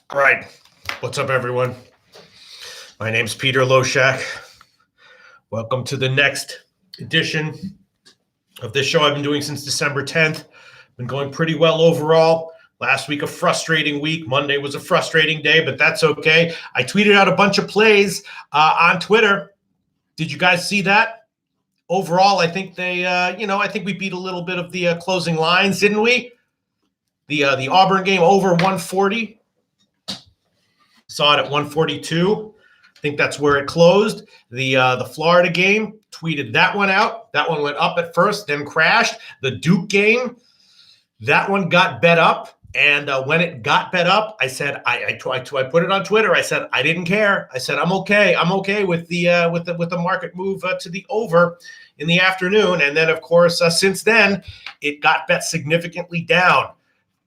All right. What's up, everyone? My name's Peter Loshak. Welcome to the next edition of this show I've been doing since December 10th. Been going pretty well overall. Last week, a frustrating week. Monday was a frustrating day, but that's okay. I tweeted out a bunch of plays on Twitter. Did you guys see that? Overall, I think I think we beat a little bit of the closing lines, didn't we? The Auburn game over 140. Saw it at 142. I think that's where it closed. The Florida game, tweeted that one out. That one went up at first, then crashed. The Duke game, that one got bet up. And when it got bet up, I said I put it on Twitter. I said I didn't care. I said I'm okay. I'm okay with the market move to the over in the afternoon. And then of course since then it got bet significantly down.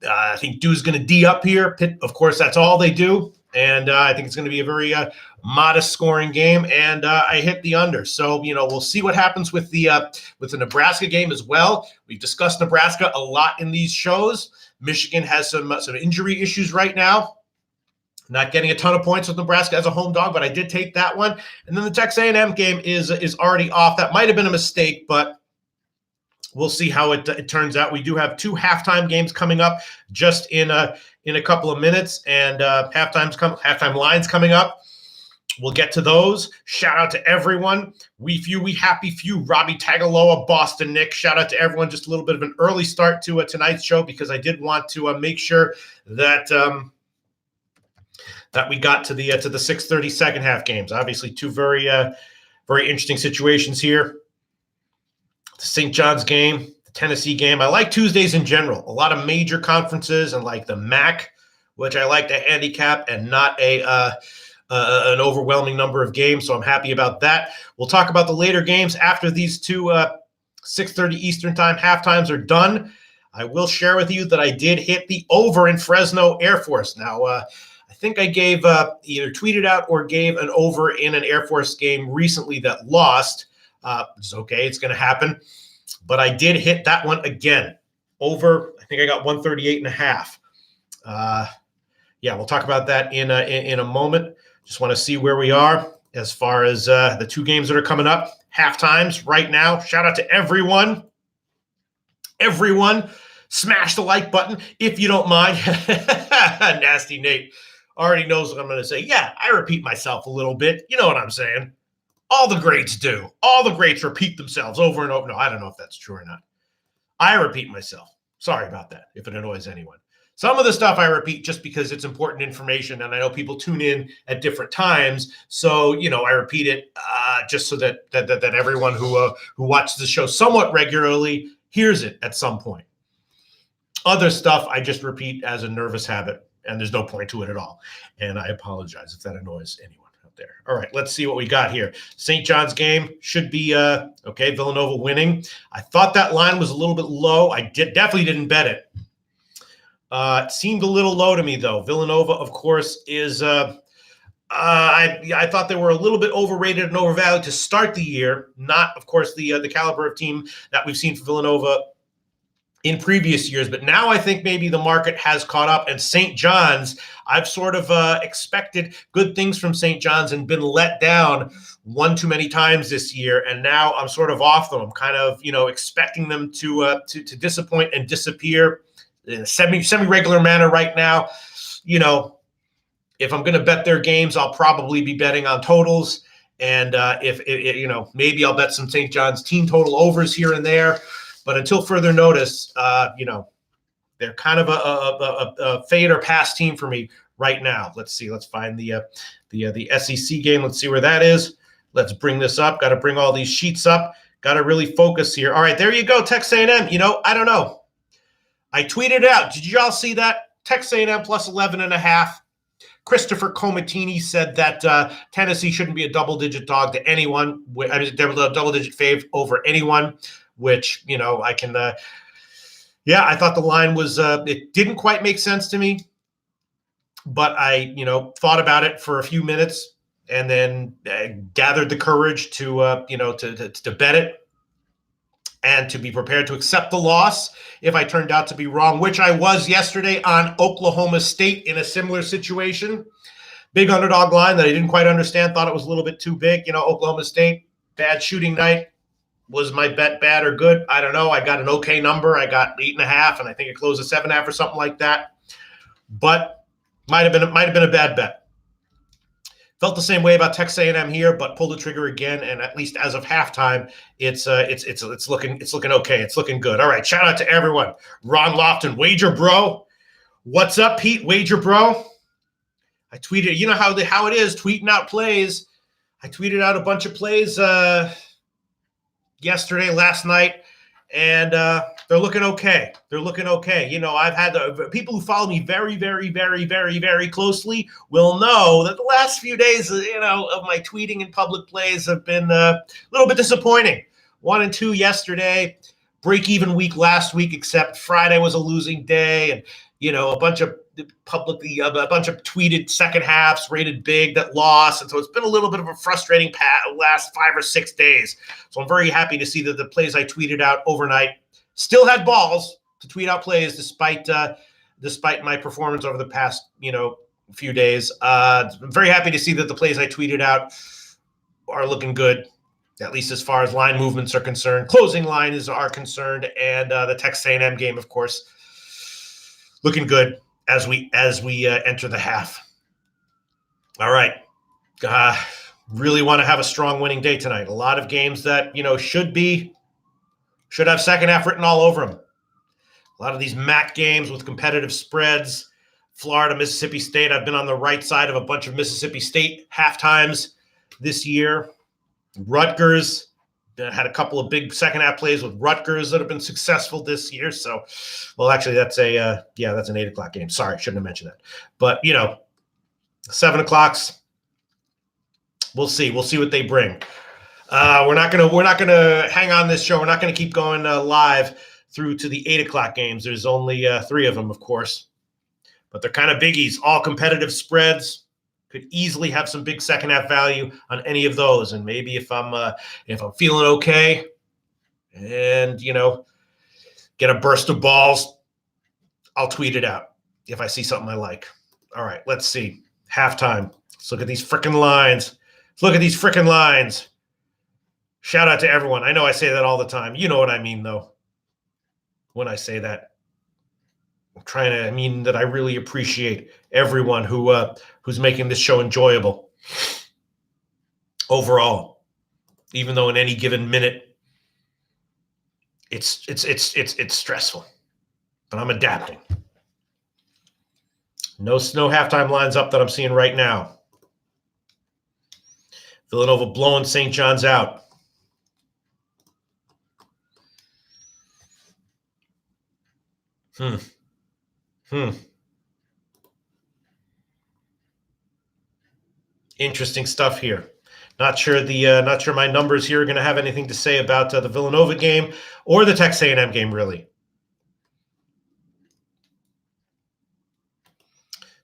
I think Duke's going to D up here. Pitt, of course, that's all they do. And I think it's going to be a very modest scoring game, and I hit the under. So we'll see what happens with the Nebraska game as well. We've discussed Nebraska a lot in these shows. Michigan has some injury issues right now. Not getting a ton of points with Nebraska as a home dog, but I did take that one. And then the Texas A&M game is already off. That might have been a mistake, but we'll see how it turns out. We do have two halftime games coming up just in a couple of minutes, and halftime lines coming up. We'll get to those. Shout out to everyone. We happy few. Robbie Tagaloa, Boston Nick. Shout out to everyone. Just a little bit of an early start to tonight's show because I did want to make sure that that we got to the 6:30 second half games. Obviously, two very interesting situations here. The St. John's game, the Tennessee game. I like Tuesdays in general. A lot of major conferences and like the MAC, which I like to handicap, and not an overwhelming number of games. So I'm happy about that. We'll talk about the later games after these two 6:30 Eastern time halftimes are done. I will share with you that I did hit the over in Fresno Air Force. Now, I think I gave either tweeted out or gave an over in an Air Force game recently that lost. It's okay. It's going to happen. But I did hit that one again. Over, I think I got 138.5. Yeah, we'll talk about that in a moment. Just want to see where we are as far as the two games that are coming up. Half times right now. Shout out to everyone. Everyone, smash the like button if you don't mind. Nasty Nate already knows what I'm going to say. Yeah, I repeat myself a little bit. You know what I'm saying. All the greats do. All the greats repeat themselves over and over. No, I don't know if that's true or not. I repeat myself. Sorry about that if it annoys anyone. Some of the stuff I repeat just because it's important information, and I know people tune in at different times. So, I repeat it just so that everyone who watches the show somewhat regularly hears it at some point. Other stuff I just repeat as a nervous habit, and there's no point to it at all. And I apologize if that annoys anyone. There. All right, let's see what we got here. St. John's game should be okay. Villanova winning. I thought that line was a little bit low. I definitely didn't bet it. It seemed a little low to me though. Villanova, of course, is. I thought they were a little bit overrated and overvalued to start the year. Not, of course, the caliber of team that we've seen for Villanova in previous years, but now I think maybe the market has caught up. And St. John's, I've sort of expected good things from St. John's and been let down one too many times this year, and now I'm sort of off them. I'm kind of expecting them to disappoint and disappear in a semi-regular manner right now. If I'm going to bet their games, I'll probably be betting on totals, and if maybe I'll bet some St. John's team total overs here and there. But until further notice, they're kind of a fade or pass team for me right now. Let's see. Let's find the SEC game. Let's see where that is. Let's bring this up. Got to bring all these sheets up. Got to really focus here. All right, there you go, Texas A&M. I don't know. I tweeted out. Did y'all see that? Texas A&M plus 11.5. Christopher Comatini said that Tennessee shouldn't be a double-digit dog to anyone. I mean, double-digit fave over anyone. Which, I can, I thought the line was, it didn't quite make sense to me, but I, thought about it for a few minutes and then gathered the courage to bet it. and to be prepared to accept the loss if I turned out to be wrong, which I was yesterday on Oklahoma State in a similar situation. Big underdog line that I didn't quite understand, thought it was a little bit too big. Oklahoma State, bad shooting night. Was my bet bad or good? I don't know. I got an okay number. I got 8.5, and I think it closed at 7.5 or something like that. But might have been a bad bet. Felt the same way about Texas A&M here, but pulled the trigger again, and at least as of halftime, it's looking okay. It's looking good. All right, shout out to everyone. Ron Lofton, Wager Bro. What's up, Pete? Wager Bro. I tweeted. You know how it is, tweeting out plays. I tweeted out a bunch of plays yesterday, last night, and they're looking okay. I've had the people who follow me very, very, very, very, very closely will know that the last few days, of my tweeting and public plays have been a little bit disappointing. 1 and 2 yesterday, break-even week last week, except Friday was a losing day, and a bunch of tweeted second halves rated big that lost. And so it's been a little bit of a frustrating last 5 or 6 days. So I'm very happy to see that the plays I tweeted out overnight still had balls to tweet out plays despite my performance over the past, few days. I'm very happy to see that the plays I tweeted out are looking good, at least as far as line movements are concerned, closing lines are concerned, and the Texas A&M game, of course, looking good as we enter the half. All right. Really want to have a strong winning day tonight. A lot of games that, should have second half written all over them. A lot of these MAC games with competitive spreads. Florida, Mississippi State. I've been on the right side of a bunch of Mississippi State halftimes this year. Rutgers. Had a couple of big second half plays with Rutgers that have been successful this year. So, well, actually, that's an 8:00 game. Sorry, shouldn't have mentioned that. But 7:00s. We'll see. We'll see what they bring. We're not gonna hang on this show. We're not gonna keep going live through to the 8:00 games. There's only 3 of them, of course, but they're kind of biggies. All competitive spreads. Could easily have some big second half value on any of those. And maybe if I'm feeling okay and, get a burst of balls, I'll tweet it out if I see something I like. All right, let's see. Halftime. Let's look at these freaking lines. Shout out to everyone. I know I say that all the time. You know what I mean, though, when I say that. I mean that I really appreciate everyone who's making this show enjoyable overall, even though in any given minute it's stressful, but I'm adapting. No halftime lines up that I'm seeing right now. Villanova blowing St. John's out. Interesting stuff here. Not sure my numbers here are going to have anything to say about the Villanova game or the Texas A&M game, really.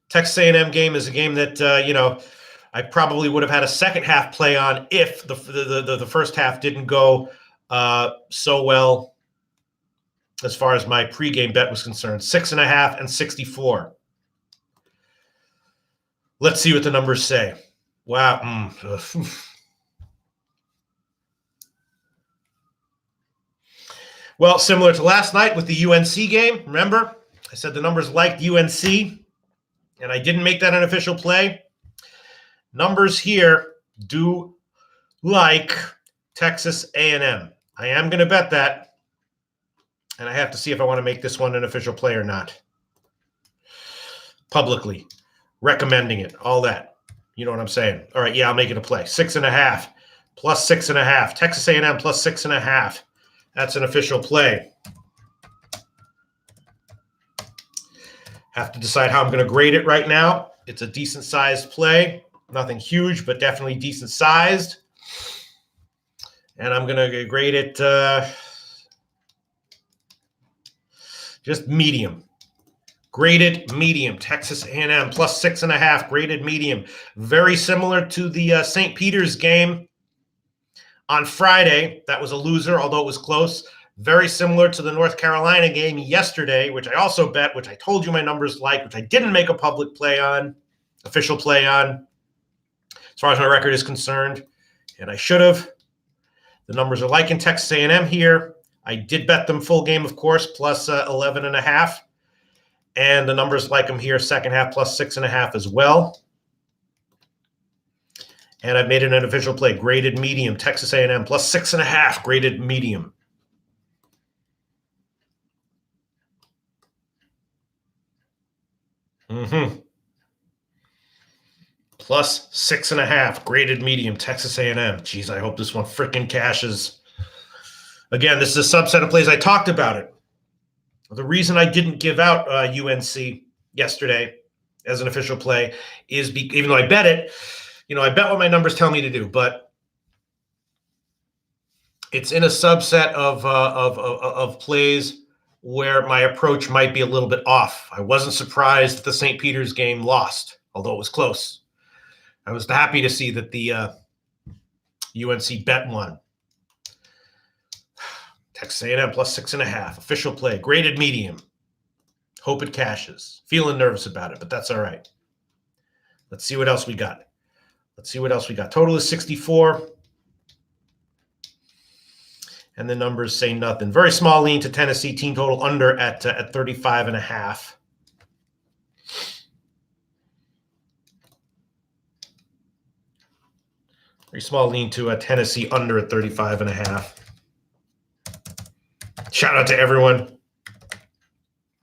Texas A&M game is a game that I probably would have had a second half play on if the first half didn't go so well as far as my pregame bet was concerned. 6.5 and 64. Let's see what the numbers say. Wow. Well, similar to last night with the UNC game, remember? I said the numbers liked UNC, and I didn't make that an official play. Numbers here do like Texas A&M. I am going to bet that, and I have to see if I want to make this one an official play or not. Publicly, recommending it, all that. You know what I'm saying? All right, yeah, I'll make it a play. 6.5 plus 6.5. Texas A&M plus 6.5. That's an official play. Have to decide how I'm going to grade it right now. It's a decent-sized play. Nothing huge, but definitely decent-sized. And I'm going to grade it just medium. Graded medium. Texas A&M plus 6.5. Graded medium. Very similar to the St. Peter's game on Friday. That was a loser, although it was close. Very similar to the North Carolina game yesterday, which I also bet, which I told you my numbers like, which I didn't make a public play on, official play on, as far as my record is concerned, and I should have. The numbers are like in Texas A&M here. I did bet them full game, of course, plus 11.5. And the numbers like them here, second half plus 6.5 as well. And I've made it an official play, graded medium, Texas A&M plus 6.5, graded medium. Plus 6.5, graded medium, Texas A&M. Geez, I hope this one freaking cashes. Again, this is a subset of plays. I talked about it. The reason I didn't give out UNC yesterday as an official play is even though I bet it, I bet what my numbers tell me to do, but it's in a subset of plays where my approach might be a little bit off. I wasn't surprised that the St. Peter's game lost, although it was close. I was happy to see that the UNC bet won. Texas A&M plus 6.5, official play, graded medium. Hope it cashes. Feeling nervous about it, but that's all right. Let's see what else we got. Total is 64. And the numbers say nothing. Very small lean to Tennessee, team total under at 35.5. Very small lean to Tennessee under at 35.5. Shout out to everyone.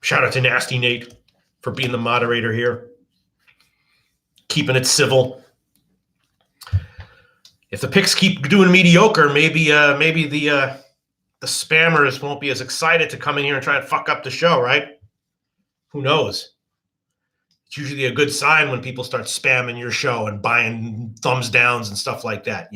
Shout out to Nasty Nate for being the moderator here. Keeping it civil. If the picks keep doing mediocre, maybe the spammers won't be as excited to come in here and try and fuck up the show, right? Who knows? It's usually a good sign when people start spamming your show and buying thumbs downs and stuff like that,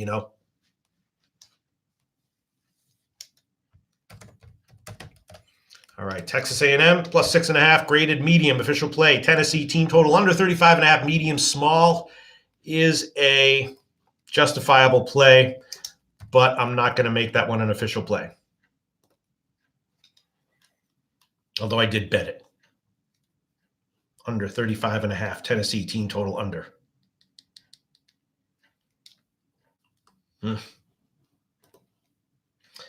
All right, Texas A&M plus 6.5, graded medium, official play. Tennessee team total under 35.5, medium small is a justifiable play, but I'm not going to make that one an official play. Although I did bet it. Under 35.5, Tennessee team total under.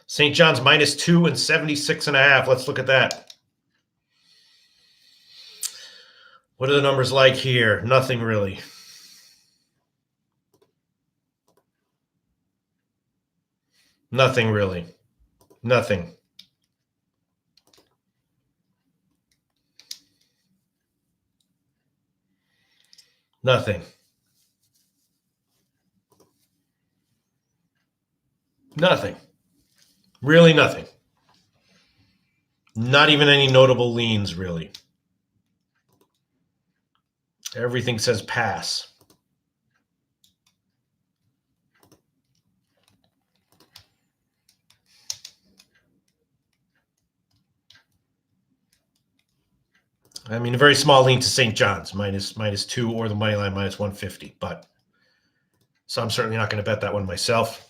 St. John's -2 and 76.5. Let's look at that. What are the numbers like here? Nothing really. Nothing really. Nothing. Nothing. Nothing. Really nothing. Not even any notable leans, really. Everything says pass. I mean, a very small lean to St. John's, -2 or the money line -150. But so I'm certainly not going to bet that one myself.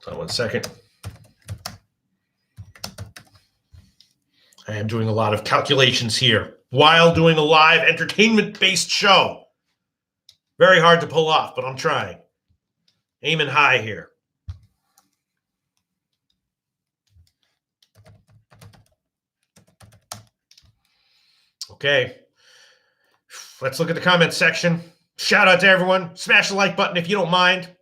Hold on 1 second. I am doing a lot of calculations here while doing a live entertainment-based show. Very hard to pull off, but I'm trying. Aiming high here. Okay. Let's look at the comment section. Shout out to everyone. Smash the like button if you don't mind.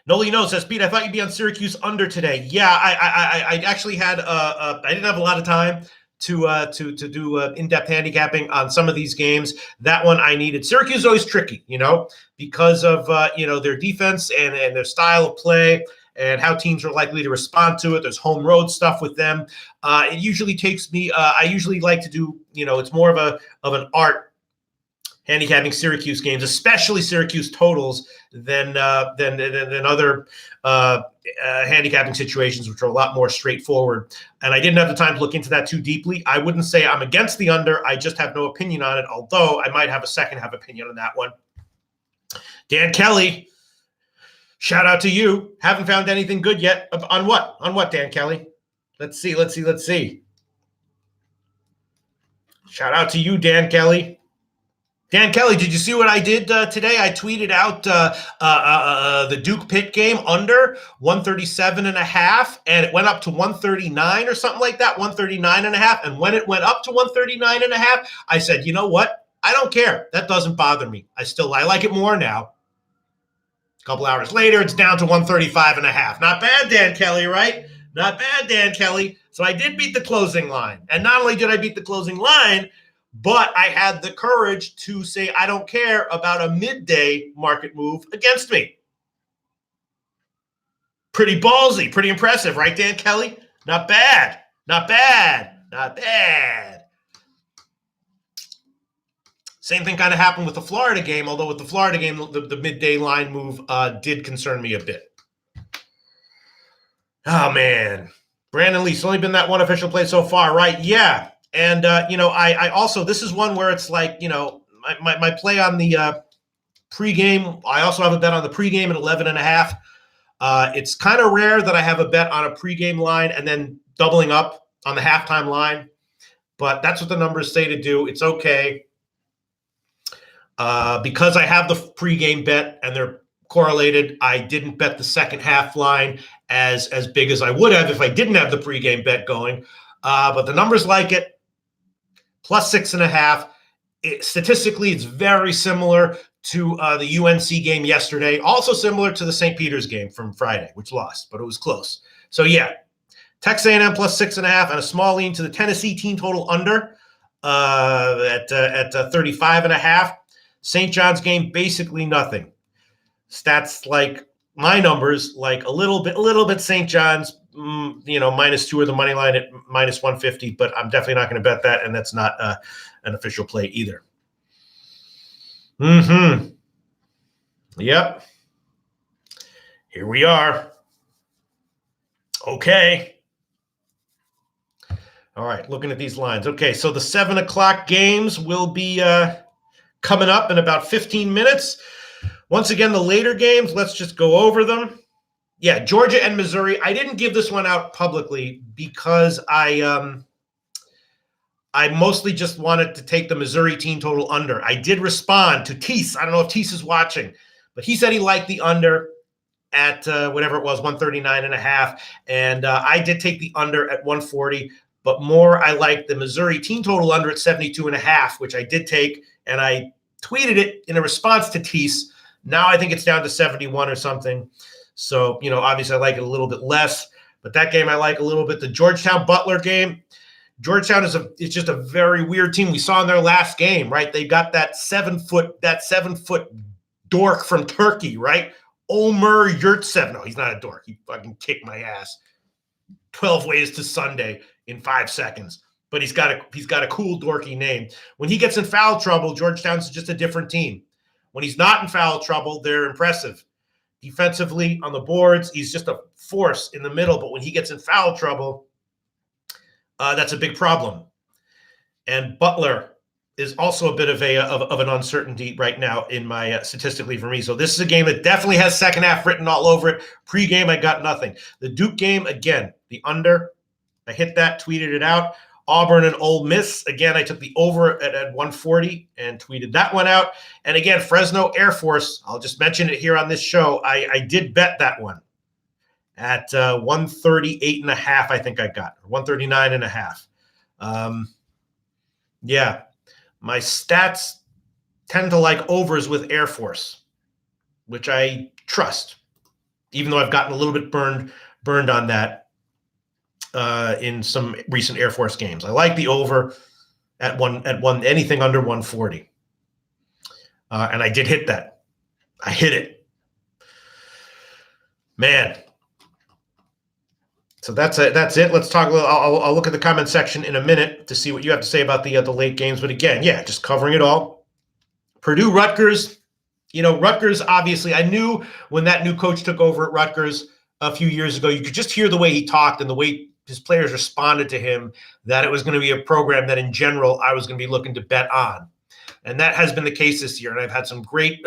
Noli No says, Pete, I thought you'd be on Syracuse under today. Yeah, I actually had I didn't have a lot of time to do in-depth handicapping on some of these games. That one I needed. Syracuse is always tricky, because of their defense and their style of play and how teams are likely to respond to it. There's home road stuff with them. It usually takes me. I usually like to do. It's more of an art handicapping Syracuse games, especially Syracuse totals, than other handicapping situations, which are a lot more straightforward. And I didn't have the time to look into that too deeply. I wouldn't say I'm against the under. I just have no opinion on it, although I might have a second half opinion on that one. Dan Kelly, shout out to you. Haven't found anything good yet. On what? On what, Dan Kelly? Let's see. Shout out to you, Dan Kelly. Dan Kelly, did you see what I did today? I tweeted out the Duke Pitt game under 137.5, and it went up to 139 or something like that, 139.5. And when it went up to 139.5, I said, you know what? I don't care. That doesn't bother me. I like it more now. A couple hours later, it's down to 135.5. Not bad, Dan Kelly, right? Not bad, Dan Kelly. So I did beat the closing line. And not only did I beat the closing line, but I had the courage to say I don't care about a midday market move against me. Pretty ballsy, pretty impressive, right, Dan Kelly? Not bad. Same thing kind of happened with the Florida game, although with the Florida game, the midday line move did concern me a bit. Oh, man. Brandon Lee's only been that one official play so far, right? Yeah. And, I also, this is one where it's like, my play on the pregame, I also have a bet on the pregame at 11.5. It's kind of rare that I have a bet on a pregame line and then doubling up on the halftime line, but that's what the numbers say to do. It's okay. Because I have the pregame bet and they're correlated, I didn't bet the second half line as big as I would have if I didn't have the pregame bet going. But the numbers like it. Plus 6.5. Statistically, it's very similar to the UNC game yesterday. Also similar to the St. Peter's game from Friday, which lost, but it was close. So yeah, Texas A&M plus 6.5 and a small lean to the Tennessee team total under at 35.5. St. John's game, basically nothing. Stats like my numbers, like a little bit St. John's, -2 or the money line at -150, but I'm definitely not going to bet that, and that's not an official play either. Yep. Here we are. Okay. All right, looking at these lines. Okay, so the 7 o'clock games will be coming up in about 15 minutes. Once again, the later games, let's just go over them. Yeah, Georgia and Missouri. I didn't give this one out publicly because I mostly just wanted to take the Missouri team total under. I did respond to Teese. I don't know if Teese is watching, but he said he liked the under at whatever it was, 139.5. And I did take the under at 140, but more I liked the Missouri team total under at 72.5, which I did take, and I tweeted it in a response to Teese. Now I think it's down to 71 or something. So, obviously I like it a little bit less, but that game I like a little bit. The Georgetown-Butler game, Georgetown is just a very weird team. We saw in their last game, right? They got that 7-foot dork from Turkey, right? Omer Yurtsev. No, he's not a dork. He fucking kicked my ass. 12 ways to Sunday in 5 seconds. But he's got a cool dorky name. When he gets in foul trouble, Georgetown's just a different team. When he's not in foul trouble, they're impressive. Defensively on the boards, he's just a force in the middle. But when he gets in foul trouble, that's a big problem. And Butler is also a bit of an uncertainty right now in my statistically for me. So this is a game that definitely has second half written all over it. Pre-game, I got nothing. The Duke game, again, the under. I hit that, tweeted it out. Auburn and Ole Miss. Again, I took the over at 140 and tweeted that one out. And again, Fresno Air Force. I'll just mention it here on this show. I did bet that one at 138.5. I think I got 139.5. Yeah, my stats tend to like overs with Air Force, which I trust, even though I've gotten a little bit burned on that. In some recent Air Force games. I like the over at anything under 140. And I did hit that. I hit it. Man. So that's it. Let's talk a little. I'll look at the comment section in a minute to see what you have to say about the late games. But again, yeah, just covering it all. Purdue, Rutgers. Rutgers, obviously, I knew when that new coach took over at Rutgers a few years ago, you could just hear the way he talked and the way his players responded to him, that it was going to be a program that in general I was going to be looking to bet on. And that has been the case this year. And I've had some great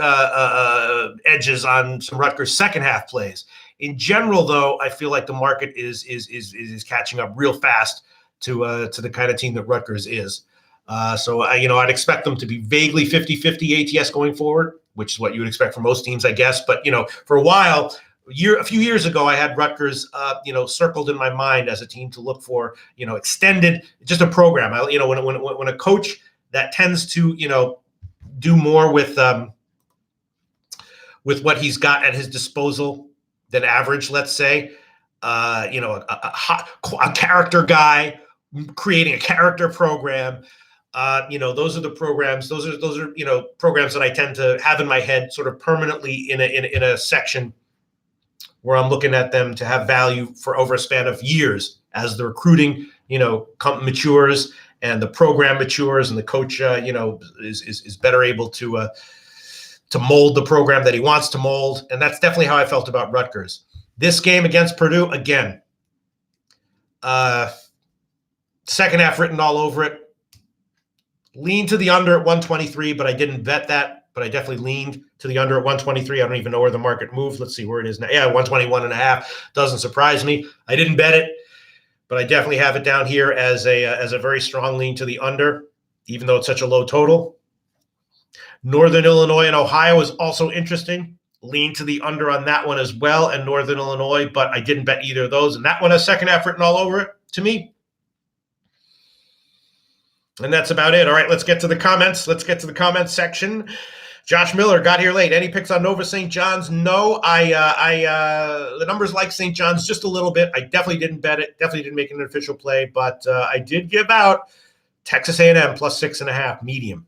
edges on some Rutgers second half plays. In general, though, I feel like the market is catching up real fast to the kind of team that Rutgers is. So I'd expect them to be vaguely 50-50 ATS going forward, which is what you would expect from most teams, I guess. But for a while, a few years ago, I had Rutgers, circled in my mind as a team to look for, extended, just a program. When a coach that tends to, do more with what he's got at his disposal than average, let's say, a character guy creating a character program. Those are the programs. Those are programs that I tend to have in my head sort of permanently in a section where I'm looking at them to have value for over a span of years as the recruiting, matures and the program matures and the coach, is better able to mold the program that he wants to mold. And that's definitely how I felt about Rutgers. This game against Purdue, again, second half written all over it. Leaned to the under at 123, but I didn't bet that. But I definitely leaned to the under at 123. I don't even know where the market moved. Let's see where it is now. Yeah, 121.5. Doesn't surprise me. I didn't bet it, but I definitely have it down here as a very strong lean to the under, even though it's such a low total. Northern Illinois and Ohio is also interesting. Lean to the under on that one as well, and Northern Illinois, but I didn't bet either of those. And that one has second half written all over it to me. And that's about it. All right, let's get to the comments. Let's get to the comments section. Josh Miller got here late. Any picks on Nova St. John's? No, the numbers like St. John's just a little bit. I definitely didn't bet it. Definitely didn't make an official play, but I did give out Texas A&M plus 6.5. Medium.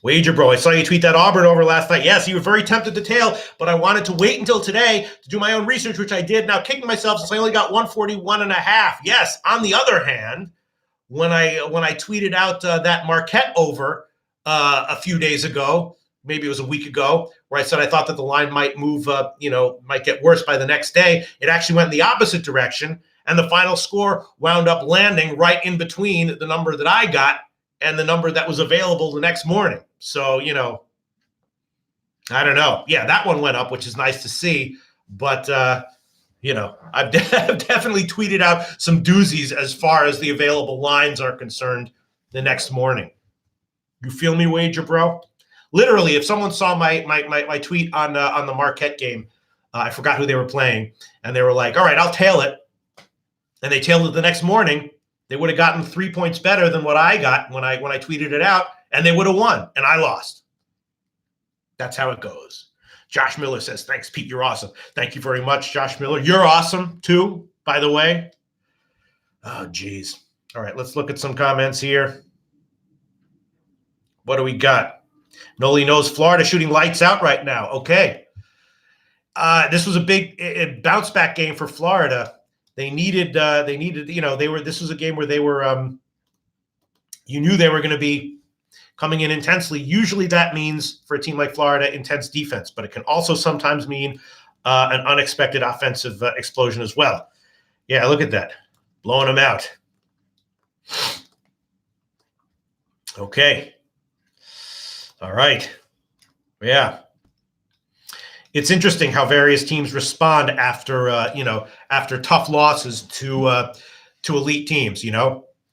Wager Bro, I saw you tweet that Auburn over last night. Yes, you were very tempted to tail, but I wanted to wait until today to do my own research, which I did. Now kicking myself since I only got 141.5. Yes, on the other hand, when I tweeted out that Marquette over a few days ago, maybe it was a week ago, where I said I thought that the line might move, might get worse by the next day. It actually went in the opposite direction, and the final score wound up landing right in between the number that I got and the number that was available the next morning. So, I don't know. Yeah, that one went up, which is nice to see. But, I've definitely tweeted out some doozies as far as the available lines are concerned the next morning. You feel me, Wager Bro? Literally, if someone saw my tweet on the Marquette game, I forgot who they were playing, and they were like, all right, I'll tail it. And they tailed it the next morning. They would have gotten 3 points better than what I got when I tweeted it out, and they would have won, and I lost. That's how it goes. Josh Miller says, thanks, Pete. You're awesome. Thank you very much, Josh Miller. You're awesome, too, by the way. Oh, geez. All right, let's look at some comments here. What do we got? Noli knows Florida shooting lights out right now. Okay. This was a big bounce back game for Florida. They needed, this was a game where they were, you knew they were going to be coming in intensely. Usually that means for a team like Florida, intense defense, but it can also sometimes mean an unexpected offensive explosion as well. Yeah, look at that. Blowing them out. Okay. All right. Yeah. It's interesting how various teams respond after tough losses to elite teams.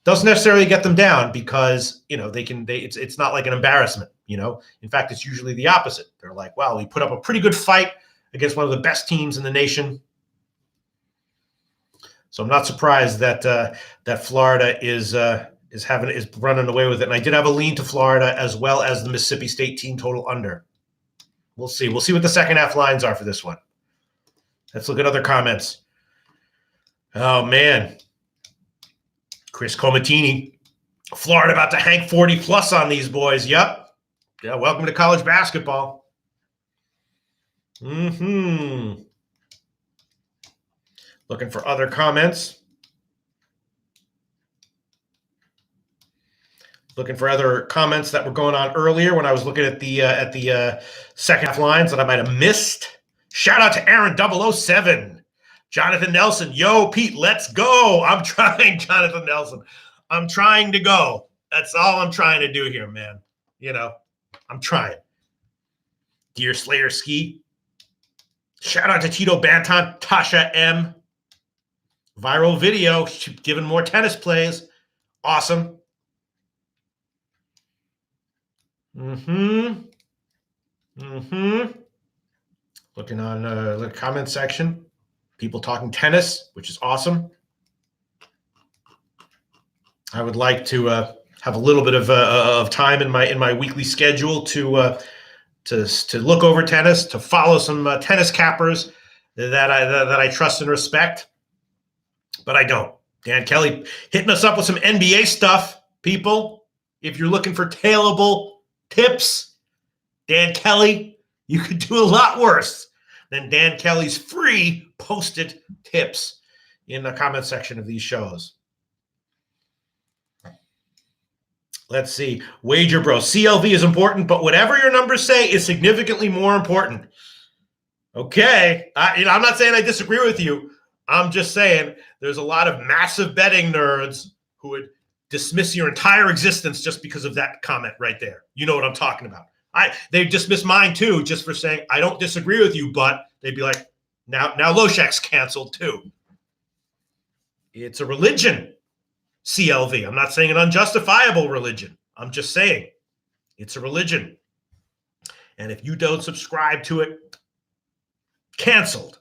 Doesn't necessarily get them down because it's not like an embarrassment. In fact, it's usually the opposite. They're like, wow, we put up a pretty good fight against one of the best teams in the nation. So I'm not surprised that Florida is running away with it. And I did have a lean to Florida as well as the Mississippi State team total under. We'll see. We'll see what the second half lines are for this one. Let's look at other comments. Oh, man. Chris Comatini. Florida about to hang 40-plus on these boys. Yep. Yeah, welcome to college basketball. Looking for other comments. Looking for other comments that were going on earlier when I was looking at the second half lines that I might have missed. Shout out to Aaron 007. Jonathan Nelson. Yo, Pete, let's go. I'm trying, Jonathan Nelson. I'm trying to go. That's all I'm trying to do here, man. I'm trying. Deer Slayer Ski. Shout out to Tito Banton, Tasha M. Viral video, giving more tennis plays. Awesome. Looking on the comment section. People talking tennis, which is awesome. I would like to have a little bit of time in my weekly schedule to look over tennis, to follow some tennis cappers that I trust and respect, but I don't. Dan Kelly hitting us up with some NBA stuff, people. If you're looking for tailable tips, Dan Kelly, you could do a lot worse than Dan Kelly's free posted tips in the comment section of these shows. Let's see. Wager Bro. CLV is important, but whatever your numbers say is significantly more important. Okay. I'm not saying I disagree with you. I'm just saying there's a lot of massive betting nerds who would dismiss your entire existence just because of that comment right there. You know what I'm talking about. They dismiss mine too, just for saying I don't disagree with you, but they'd be like, now Loshak's canceled too. It's a religion, CLV. I'm not saying an unjustifiable religion. I'm just saying it's a religion. And if you don't subscribe to it, canceled.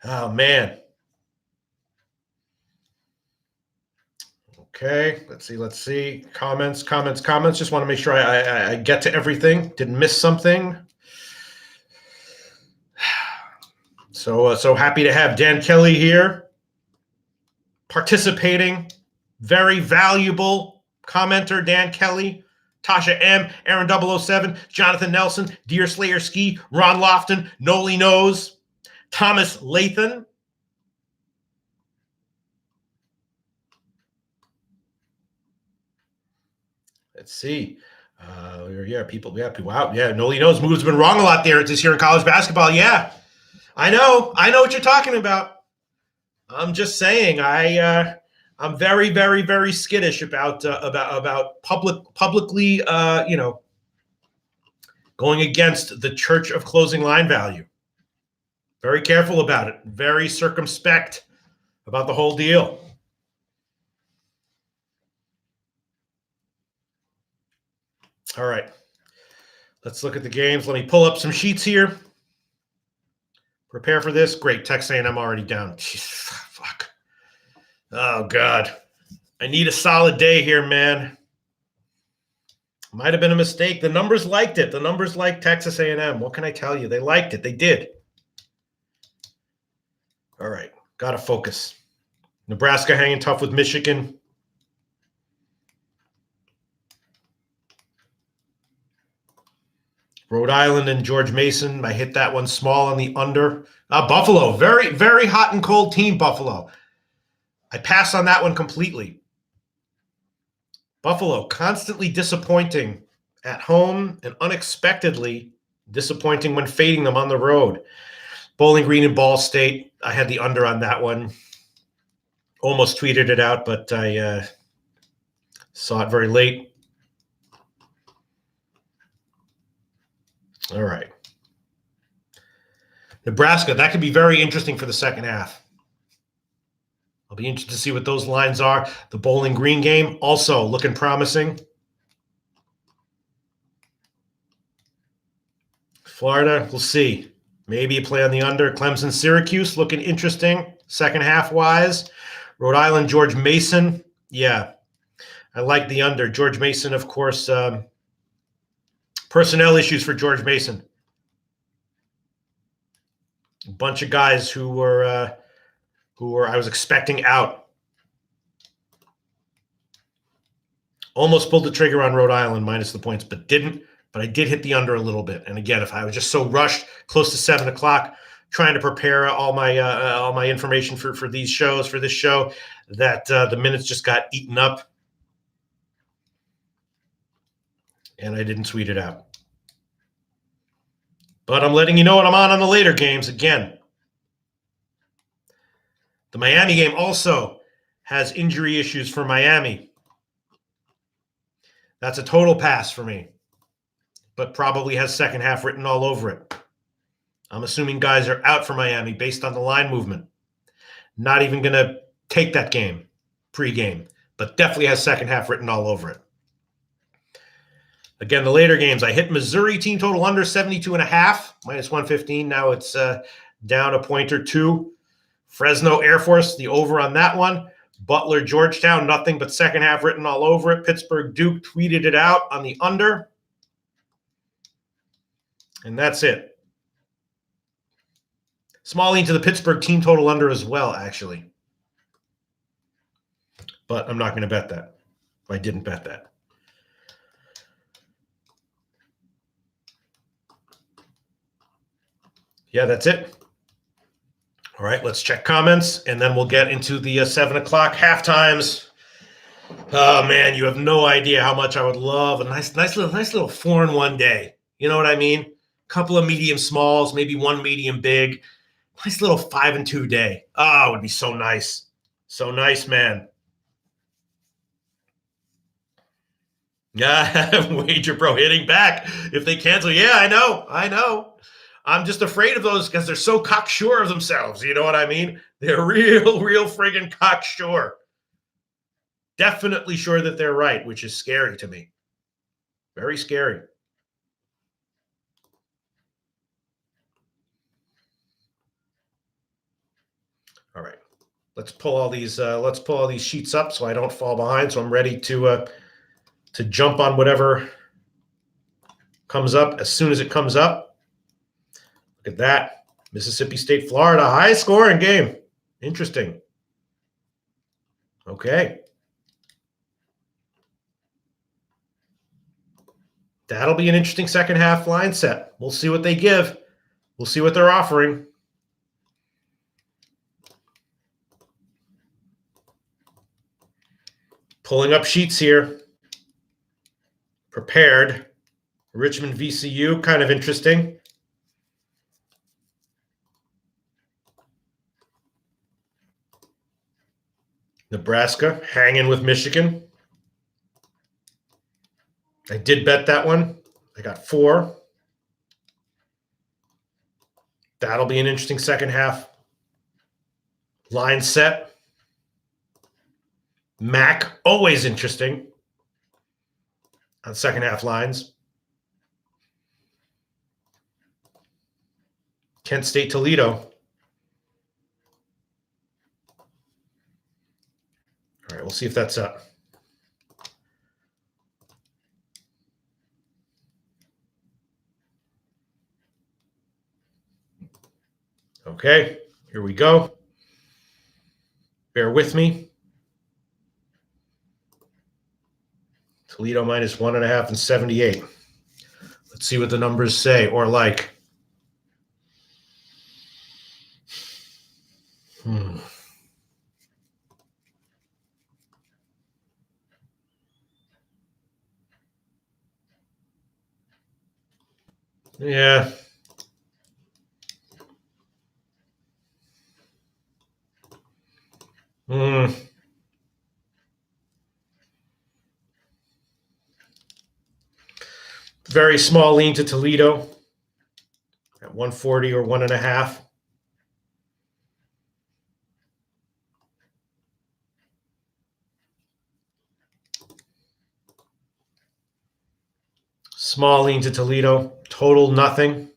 Oh, man. Okay, let's see. Comments. Just want to make sure I get to everything. Didn't miss something. So happy to have Dan Kelly here participating. Very valuable commenter, Dan Kelly. Tasha M, Aaron 007, Jonathan Nelson, Deer Slayer Ski, Ron Lofton, Noli Knows, Thomas Lathan. Let's see. People. Wow. Yeah, Noli Knows moves have been wrong a lot there this year in college basketball. Yeah, I know what you're talking about. I'm just saying I'm very, very, very skittish about publicly going against the church of closing line value. Very careful about it. Very circumspect about the whole deal. All right. Let's look at the games. Let me pull up some sheets here. Prepare for this. Great. Texas A&M already down. Jeez, fuck. Oh, God. I need a solid day here, man. Might have been a mistake. The numbers liked it. The numbers liked Texas A&M. What can I tell you? They liked it. They did. All right. Got to focus. Nebraska hanging tough with Michigan. Rhode Island and George Mason. I hit that one small on the under. Buffalo, very, very hot and cold team, Buffalo. I pass on that one completely. Buffalo, constantly disappointing at home and unexpectedly disappointing when fading them on the road. Bowling Green and Ball State, I had the under on that one. Almost tweeted it out, but I saw it very late. All right. Nebraska, that could be very interesting for the second half. I'll be interested to see what those lines are. The Bowling Green game also looking promising. Florida, we'll see. Maybe a play on the under. Clemson, Syracuse looking interesting second half wise. Rhode Island, George Mason. Yeah, I like the under. George Mason, of course, personnel issues for George Mason. A bunch of guys who were I was expecting out. Almost pulled the trigger on Rhode Island minus the points, but didn't. But I did hit the under a little bit. And again, if I was just so rushed, close to 7 o'clock, trying to prepare all my information for these shows, for this show, that the minutes just got eaten up. and I didn't tweet it out. But I'm letting you know what I'm on the later games again. The Miami game also has injury issues for Miami. That's a total pass for me, but probably has second half written all over it. I'm assuming guys are out for Miami based on the line movement. Not even going to take that game pre-game, but definitely has second half written all over it. Again, the later games, I hit Missouri team total under 72.5, minus 115. Now it's down a point or two. Fresno Air Force, the over on that one. Butler Georgetown, nothing but second half written all over it. Pittsburgh Duke tweeted it out on the under. And that's it. Small lean to the Pittsburgh team total under as well, actually. But I'm not going to bet that. I didn't bet that. Yeah, that's it. All right, let's check comments, and then we'll get into the 7 o'clock halftimes. Oh, man, you have no idea how much I would love a nice little 4-in-1 day. You know what I mean? Couple of medium smalls, maybe one medium big. Nice little 5-2 day. Oh, it would be so nice. So nice, man. Yeah, Wager Bro hitting back if they cancel. Yeah, I know. I'm just afraid of those because they're so cocksure of themselves. You know what I mean? They're real friggin' cocksure. Definitely sure that they're right, which is scary to me. Very scary. All right. Let's pull all these sheets up so I don't fall behind. So I'm ready to jump on whatever comes up as soon as it comes up. Look at that. Mississippi State, Florida, high scoring game. Interesting. Okay. That'll be an interesting second half line set. We'll see what they give. We'll see what they're offering. Pulling up sheets here. Prepared. Richmond VCU, kind of interesting. Nebraska hanging with Michigan. I did bet that one. I got 4. That'll be an interesting second half line set. MAC, always interesting on second half lines. Kent State, Toledo. All right, we'll see if that's up. Okay, here we go. Bear with me. Toledo minus 1.5 and 78. Let's see what the numbers say or like. Yeah. Very small lean to Toledo at 140 or 1.5. Small lean to Toledo, total nothing.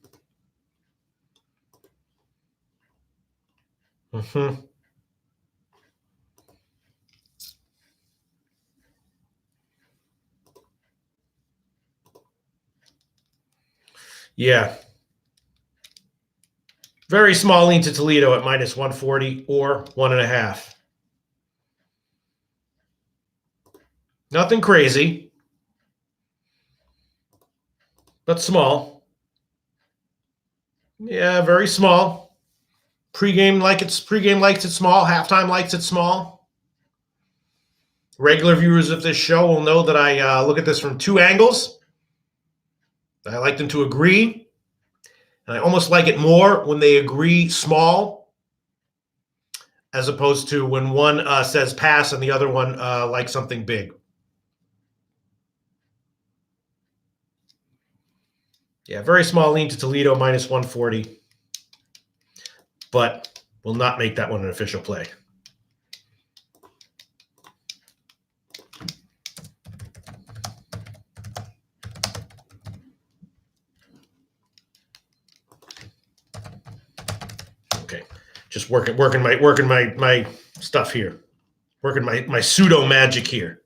Yeah. Very small lean to Toledo at minus 140 or 1.5. Nothing crazy, but small. Yeah, very small. Pregame likes it small. Halftime likes it small. Regular viewers of this show will know that I look at this from 2 angles. I like them to agree. And I almost like it more when they agree small as opposed to when one says pass and the other one likes something big. Yeah, very small lean to Toledo, minus 140. But will not make that one an official play. Okay, just working my stuff here, working my pseudo magic here.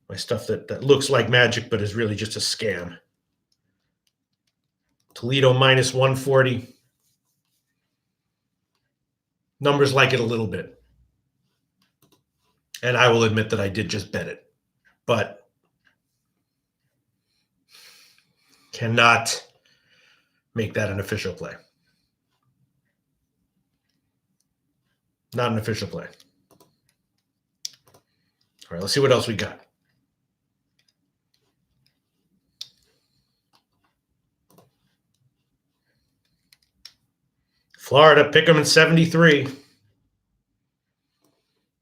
My stuff that looks like magic but is really just a scam. Toledo minus 140. Numbers like it a little bit. And I will admit that I did just bet it. But cannot make that an official play. Not an official play. All right, let's see what else we got. Florida, pick 'em in 73.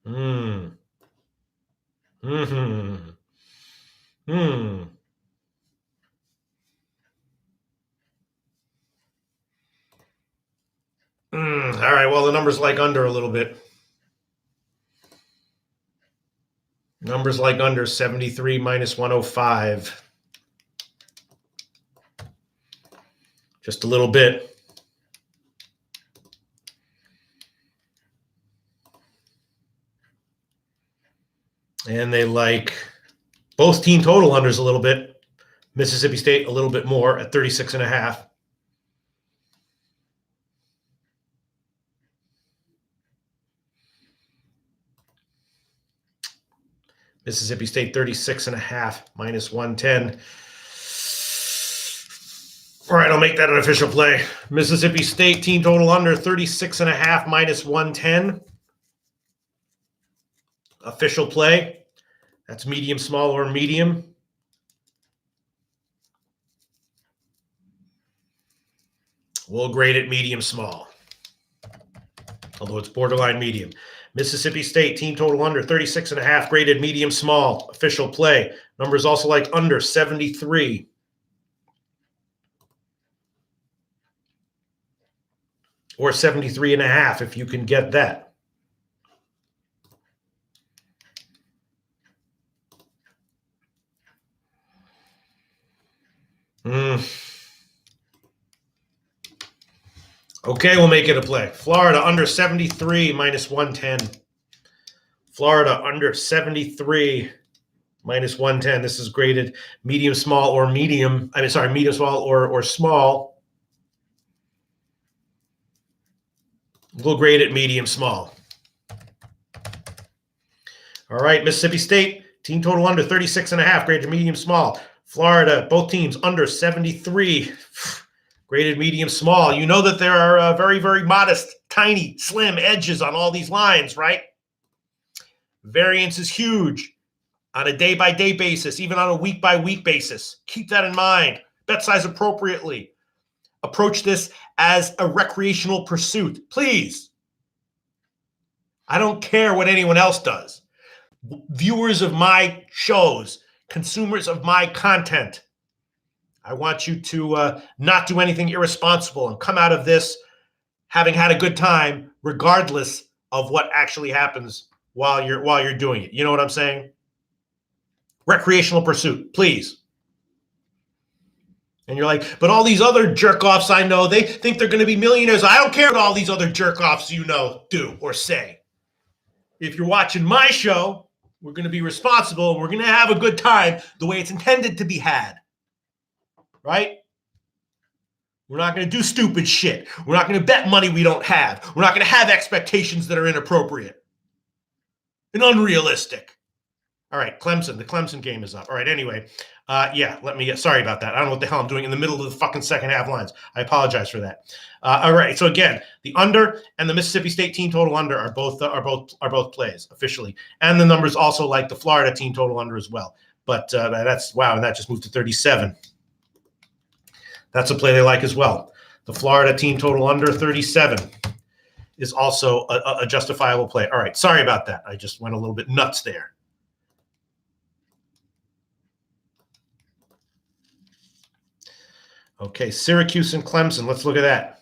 All right, well, the numbers like under a little bit. Numbers like under 73 minus 105. Just a little bit. And they like both team total unders a little bit. Mississippi State a little bit more at 36.5. Mississippi State 36.5 minus 110. All right, I'll make that an official play. Mississippi State team total under 36.5 minus 110. Official play. That's medium, small, or medium. We'll grade it medium, small. Although it's borderline medium. Mississippi State team total under 36.5, graded medium, small. Official play. Numbers also like under 73. Or 73.5 if you can get that. Okay, we'll make it a play. Florida under 73 minus 110. Florida under 73 minus 110. This is graded medium, small, or medium. Medium, small, or small. We'll grade it medium, small. All right, Mississippi State, team total under 36.5, graded medium, small. Florida, both teams under 73, graded medium, small. You know that there are very, very modest, tiny, slim edges on all these lines, right? Variance is huge on a day-by-day basis, even on a week-by-week basis. Keep that in mind. Bet size appropriately. Approach this as a recreational pursuit, please. I don't care what anyone else does. Viewers of my shows, consumers of my content, I want you to not do anything irresponsible and come out of this having had a good time, regardless of what actually happens while you're doing it. You know what I'm saying? Recreational pursuit, please. And you're like, but all these other jerk-offs I know, they think they're going to be millionaires. I don't care what all these other jerk-offs you know do or say. If you're watching my show, we're going to be responsible and we're going to have a good time the way it's intended to be had. Right? We're not going to do stupid shit. We're not going to bet money we don't have. We're not going to have expectations that are inappropriate and unrealistic. All right, Clemson. The Clemson game is up. All right, anyway. Sorry about that. I don't know what the hell I'm doing in the middle of the fucking second half lines. I apologize for that. All right, so again, the under and the Mississippi State team total under are both plays officially. And the numbers also like the Florida team total under as well. But that's wow, and that just moved to 37. That's a play they like as well. The Florida team total under 37 is also a justifiable play. All right, sorry about that. I just went a little bit nuts there. Okay, Syracuse and Clemson. Let's look at that.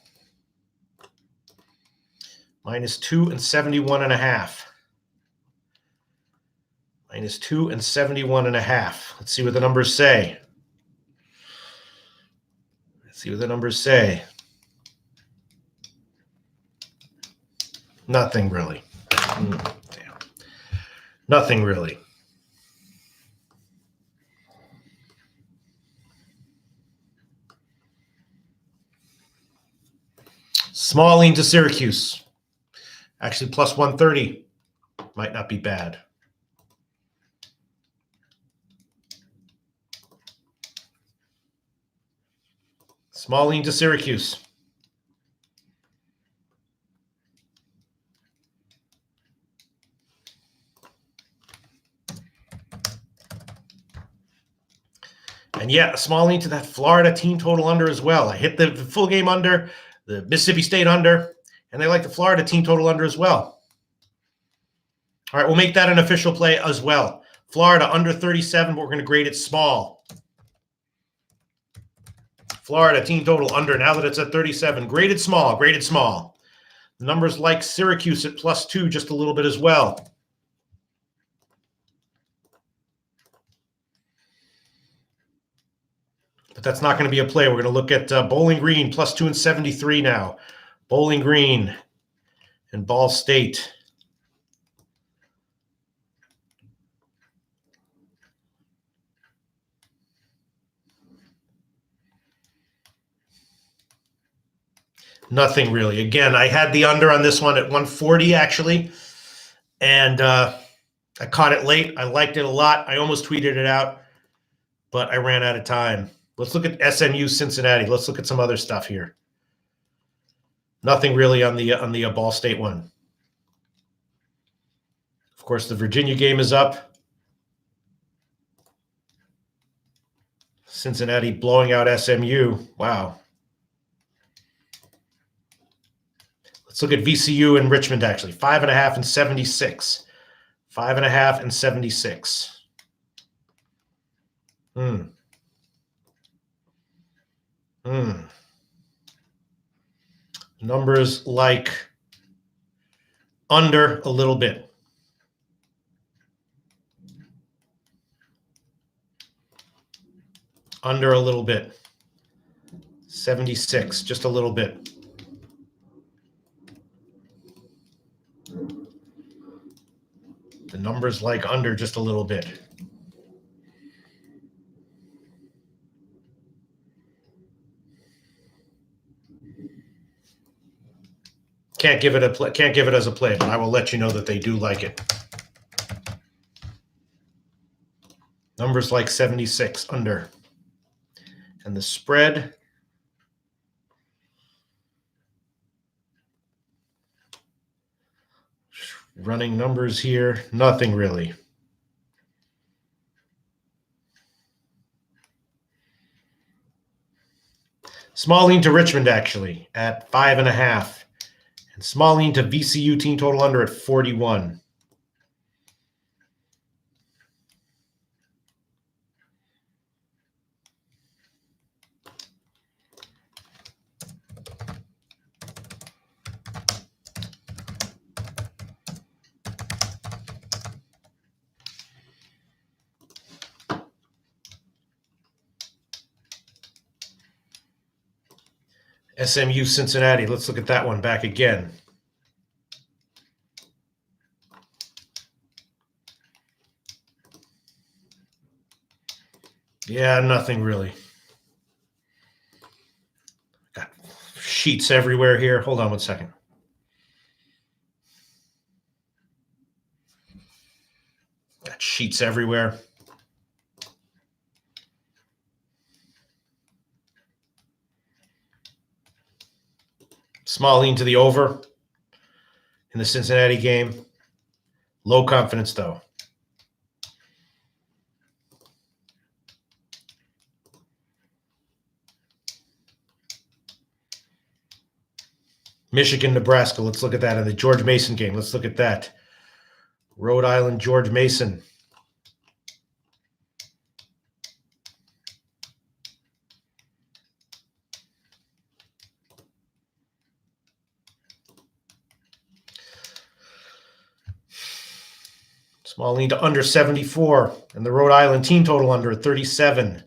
-2 and 71.5. -2 and 71.5. Let's see what the numbers say. Nothing really. Damn. Nothing really. Small lean to Syracuse. Actually, plus 130 might not be bad. Small lean to Syracuse. And yeah, a small lean to that Florida team total under as well. I hit the full game under, the Mississippi State under, and they like the Florida team total under as well. All right, we'll make that an official play as well. Florida under 37, but we're going to grade it small. Florida team total under, now that it's at 37. Graded small, graded small. The numbers like Syracuse at +2 just a little bit as well. But that's not going to be a play. We're going to look at Bowling Green +2 and 73 now. Bowling Green and Ball State. Nothing really. Again, I had the under on this one at 140 actually, and I caught it late. I liked it a lot. I almost tweeted it out, but I ran out of time. Let's look at SMU Cincinnati. Let's look at some other stuff here. Nothing really on the Ball State one. Of course, the Virginia game is up. Cincinnati blowing out SMU. Wow. Let's look at VCU and Richmond, actually. 5.5 and 76. 5.5 and 76. Numbers like under a little bit. Under a little bit. 76, just a little bit. The numbers like under just a little bit. Can't give it as a play, but I will let you know that they do like it. Numbers like 76 under. And the spread, running numbers here, nothing really. Small lean to Richmond actually at 5.5. And small lean to VCU team total under at 41. SMU Cincinnati. Let's look at that one back again. Yeah, nothing really. Got sheets everywhere here. Hold on one second. Got sheets everywhere. Small lean to the over in the Cincinnati game. Low confidence, though. Michigan, Nebraska. Let's look at that. And the George Mason game. Let's look at that. Rhode Island, George Mason. Small lean to under 74. And the Rhode Island team total under 37.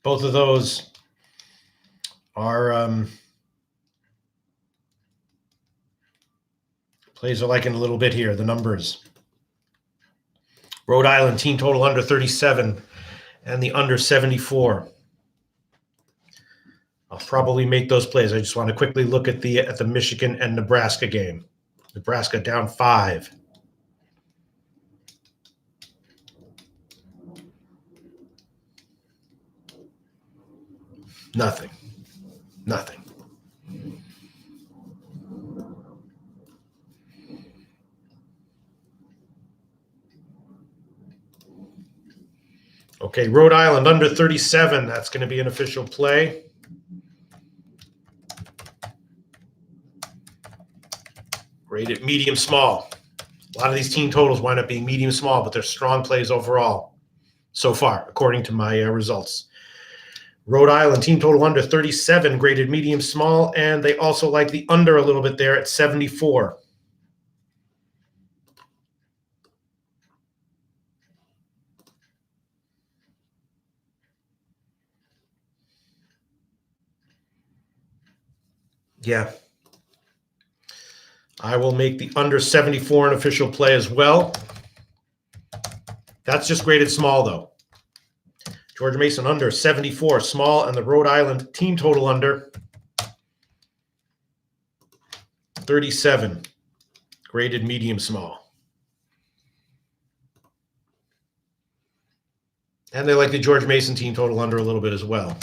Both of those are plays are liking a little bit here, the numbers. Rhode Island team total under 37 and the under 74. I'll probably make those plays. I just want to quickly look at the Michigan and Nebraska game. Nebraska down 5. Nothing. Okay, Rhode Island under 37. That's going to be an official play. Rated medium small. A lot of these team totals wind up being medium small, but they're strong plays overall so far, according to my results. Rhode Island team total under 37, graded medium small, and they also like the under a little bit there at 74. Yeah. I will make the under 74 an official play as well. That's just graded small, though. George Mason under 74, small, and the Rhode Island team total under 37, graded medium small. And they like the George Mason team total under a little bit as well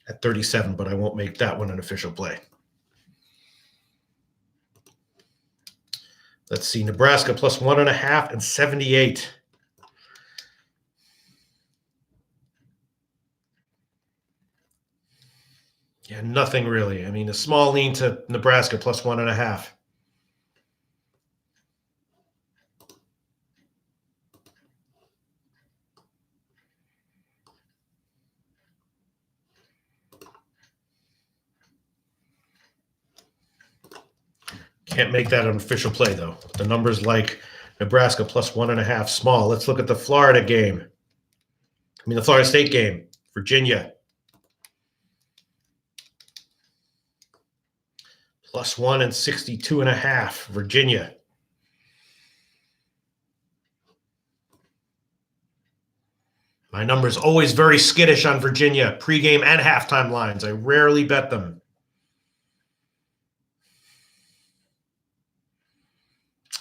at 37, but I won't make that one an official play. Let's see, Nebraska plus 1.5 and 78. Yeah, nothing really. I mean, a small lean to Nebraska plus 1.5. Can't make that an official play, though. The numbers like Nebraska plus 1.5 small. Let's look at the Florida game. The Florida State game. Virginia. Plus 1 and 62.5. Virginia. My number's always very skittish on Virginia, pregame and halftime lines. I rarely bet them.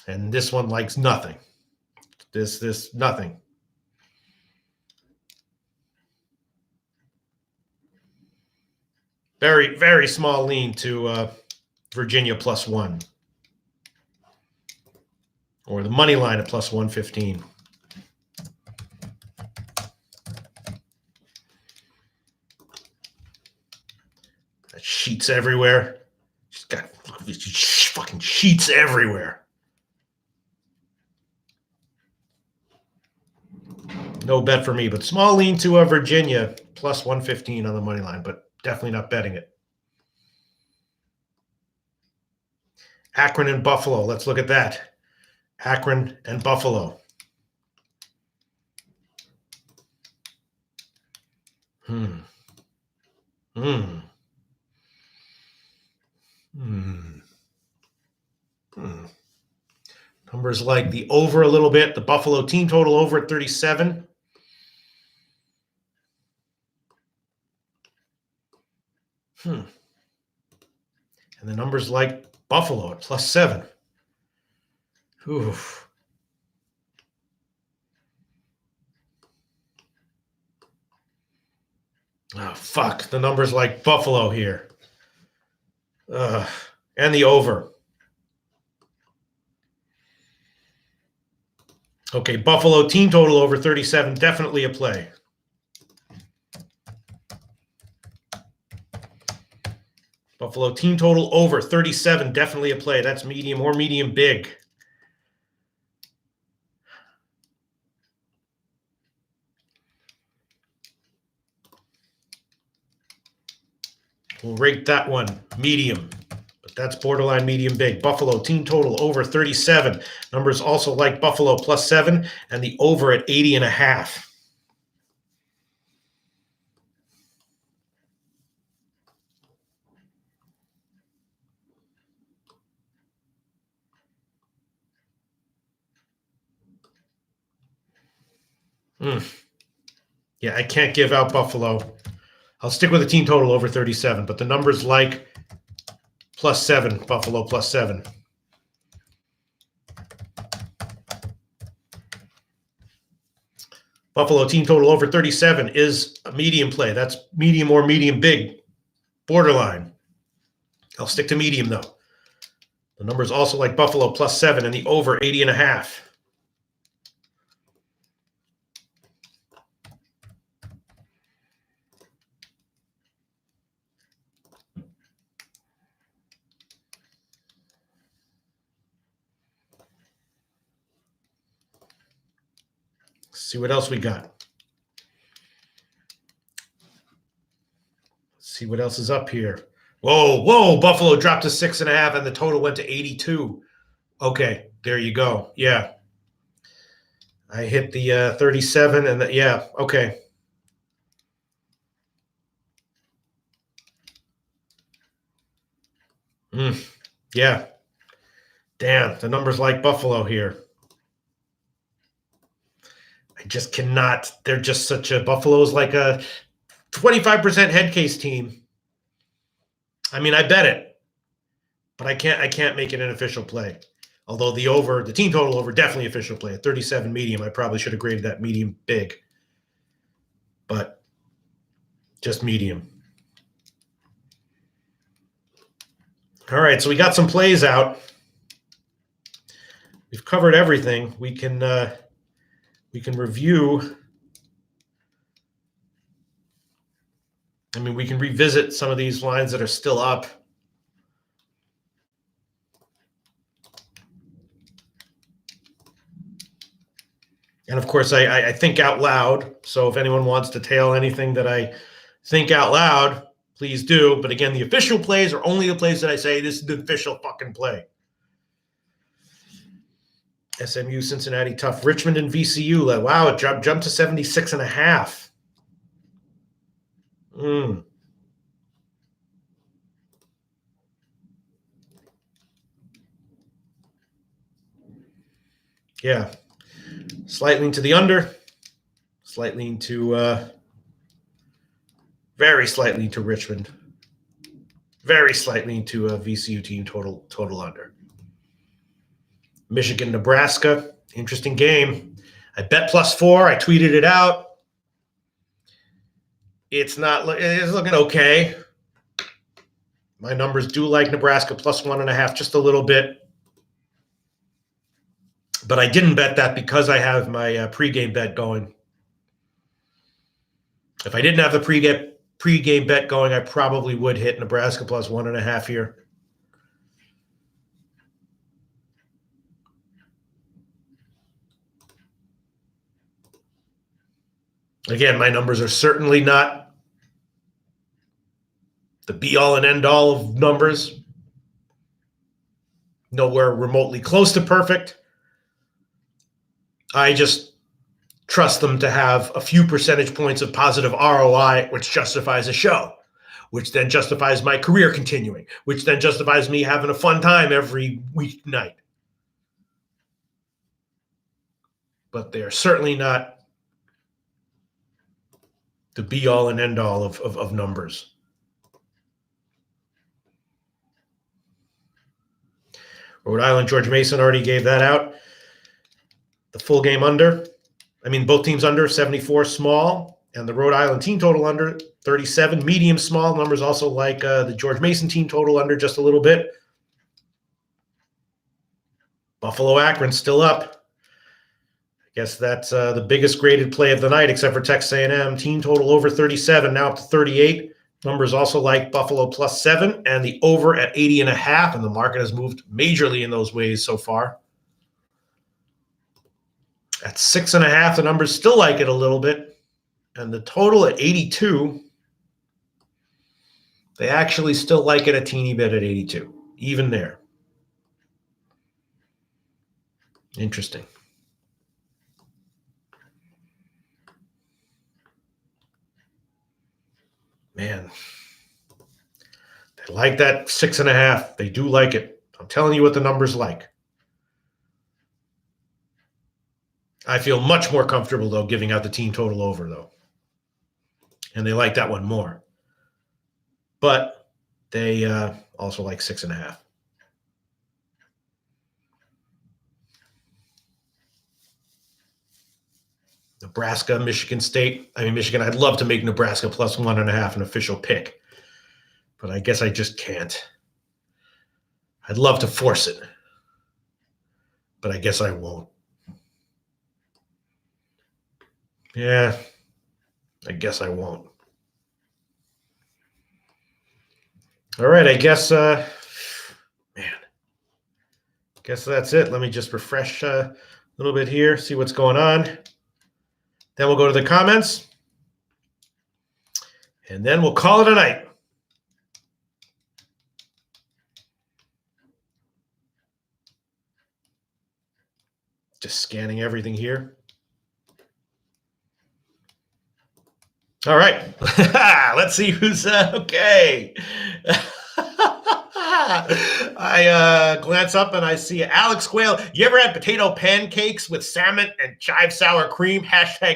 And this one likes nothing. This nothing. Very, very small lean to Virginia plus 1. Or the money line at plus 115. Sheets everywhere. She's got fucking sheets everywhere. No bet for me, but small lean to Virginia plus 115 on the money line, but definitely not betting it. Akron and Buffalo. Let's look at that. Akron and Buffalo. Numbers like the over a little bit. The Buffalo team total over at 37. And the numbers like Buffalo at plus 7. Oof. Oh, fuck. The numbers like Buffalo here. And the over. Okay, Buffalo team total over 37. Definitely a play. Buffalo team total over 37, definitely a play. That's medium or medium big. We'll rate that one medium, but that's borderline medium big. Buffalo team total over 37. Numbers also like Buffalo +7 and the over at 80.5. Yeah, I can't give out Buffalo. I'll stick with the team total over 37, but the numbers like +7, Buffalo +7. Buffalo team total over 37 is a medium play. That's medium or medium big, borderline. I'll stick to medium, though. The numbers also like Buffalo +7 and the over 80.5. See what else we got. Let's see what else is up here. Whoa, Buffalo dropped to 6.5 and the total went to 82. Okay, there you go. Yeah. I hit the 37 and yeah, okay. Yeah. Damn, the numbers like Buffalo here. I just cannot. They're just such a Buffalo's like a 25% head case team. I mean, I bet it, but I can't make it an official play. Although the team total over, definitely official play at 37 medium. I probably should have graded that medium big, but just medium. All right, so we got some plays out. We've covered everything. We can review. I mean, we can revisit some of these lines that are still up. And of course, I think out loud. So if anyone wants to tail anything that I think out loud, please do. But again, the official plays are only the plays that I say this is the official fucking play. SMU, Cincinnati, tough. Richmond and VCU. Wow, it jumped to 76.5. Yeah. Slight lean to the under. Slight lean to very slight lean to Richmond. Very slight lean to VCU team total under. Michigan, Nebraska. Interesting game. I bet +4. I tweeted it out. It's looking okay. My numbers do like Nebraska +1.5, just a little bit. But I didn't bet that because I have my pregame bet going. If I didn't have the pregame bet going, I probably would hit Nebraska +1.5 here. Again, my numbers are certainly not the be-all and end-all of numbers. Nowhere remotely close to perfect. I just trust them to have a few percentage points of positive ROI, which justifies a show, which then justifies my career continuing, which then justifies me having a fun time every weeknight. But they're certainly not the be-all and end-all of numbers. Rhode Island, George Mason already gave that out. The full game under. I mean, both teams under 74 small, and the Rhode Island team total under 37 medium small. Numbers also like the George Mason team total under just a little bit. Buffalo Akron still up. I guess that's the biggest graded play of the night, except for Texas A&M. Team total over 37, now up to 38. Numbers also like Buffalo +7 and the over at 80.5, and the market has moved majorly in those ways so far. At 6.5, the numbers still like it a little bit, and the total at 82, they actually still like it a teeny bit at 82, even there. Interesting. Man, they like that 6.5. They do like it. I'm telling you what the numbers like. I feel much more comfortable, though, giving out the team total over, though. And they like that one more. But they also like 6.5. Nebraska, Michigan State. Michigan, I'd love to make Nebraska +1.5 an official pick. But I guess I just can't. I'd love to force it. But I guess I won't. Yeah, I guess I won't. All right, I guess, guess that's it. Let me just refresh a little bit here, see what's going on. Then we'll go to the comments. And then we'll call it a night. Just scanning everything here. All right. Let's see who's okay. I glance up and I see Alex Quayle. You ever had potato pancakes with salmon and chive sour cream?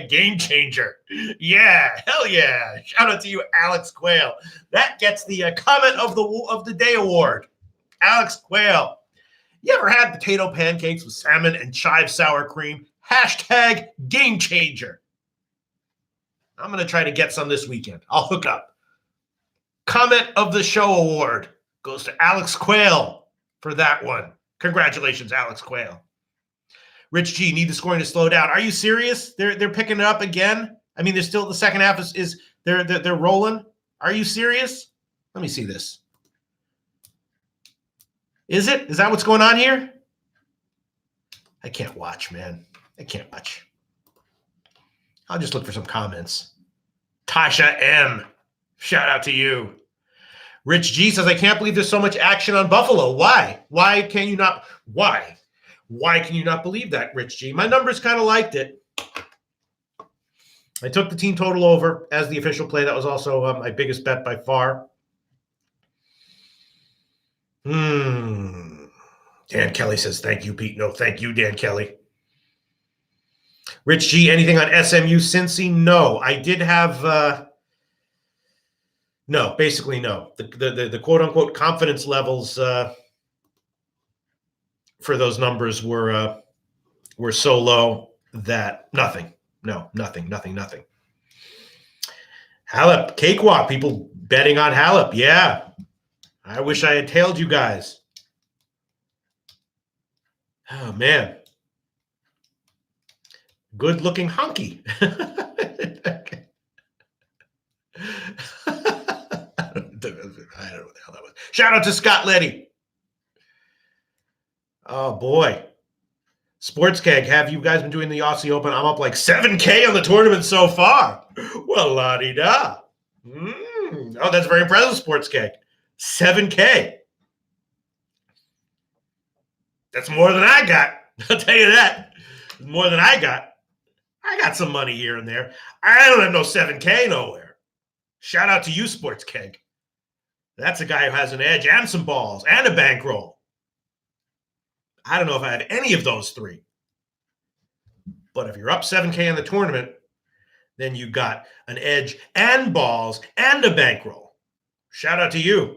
#game changer. Yeah, hell yeah. Shout out to you, Alex Quayle. That gets the comment of the day award. Alex Quayle. You ever had potato pancakes with salmon and chive sour cream? #game changer. I'm going to try to get some this weekend. I'll hook up. Comment of the show award goes to Alex Quayle for that one. Congratulations, Alex Quayle. Rich G, need the scoring to slow down. Are you serious? They're picking it up again? They're still, the second half is they're rolling. Are you serious? Let me see this. Is it? Is that what's going on here? I can't watch, man. I can't watch. I'll just look for some comments. Tasha M. Shout out to you. Rich G says, I can't believe there's so much action on Buffalo. Why? Why can you not? Why? Why can you not believe that, Rich G? My numbers kind of liked it. I took the team total over as the official play. That was also my biggest bet by far. Dan Kelly says, thank you, Pete. No, thank you, Dan Kelly. Rich G, anything on SMU Cincy? No, I did have no, basically no. The quote unquote confidence levels for those numbers were so low that nothing. No, nothing. Halep, cakewalk. People betting on Halep. Yeah. I wish I had tailed you guys. Oh, man. Good-looking hunky. I don't know what the hell that was. Shout out to Scott Letty. Oh, boy. Sports Keg, have you guys been doing the Aussie Open? I'm up like 7K on the tournament so far. Well, la-di-da. Oh, that's very impressive, Sports Keg. 7K. That's more than I got. I'll tell you that. More than I got. I got some money here and there. I don't have no 7K nowhere. Shout out to you, Sports Keg. That's a guy who has an edge and some balls and a bankroll. I don't know if I have any of those three. But if you're up 7K in the tournament, then you got an edge and balls and a bankroll. Shout out to you.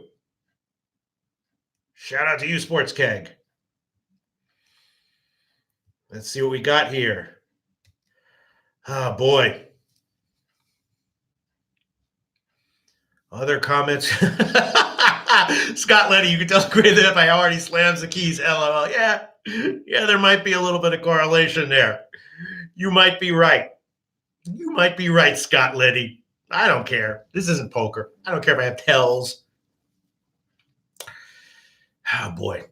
Shout out to you, Sports Keg. Let's see what we got here. Oh, boy. Other comments. Scott Letty, you can tell great that if I already slams the keys. LOL. Yeah, there might be a little bit of correlation there. You might be right. You might be right, Scott Letty. I don't care. This isn't poker. I don't care if I have tells. Oh, boy.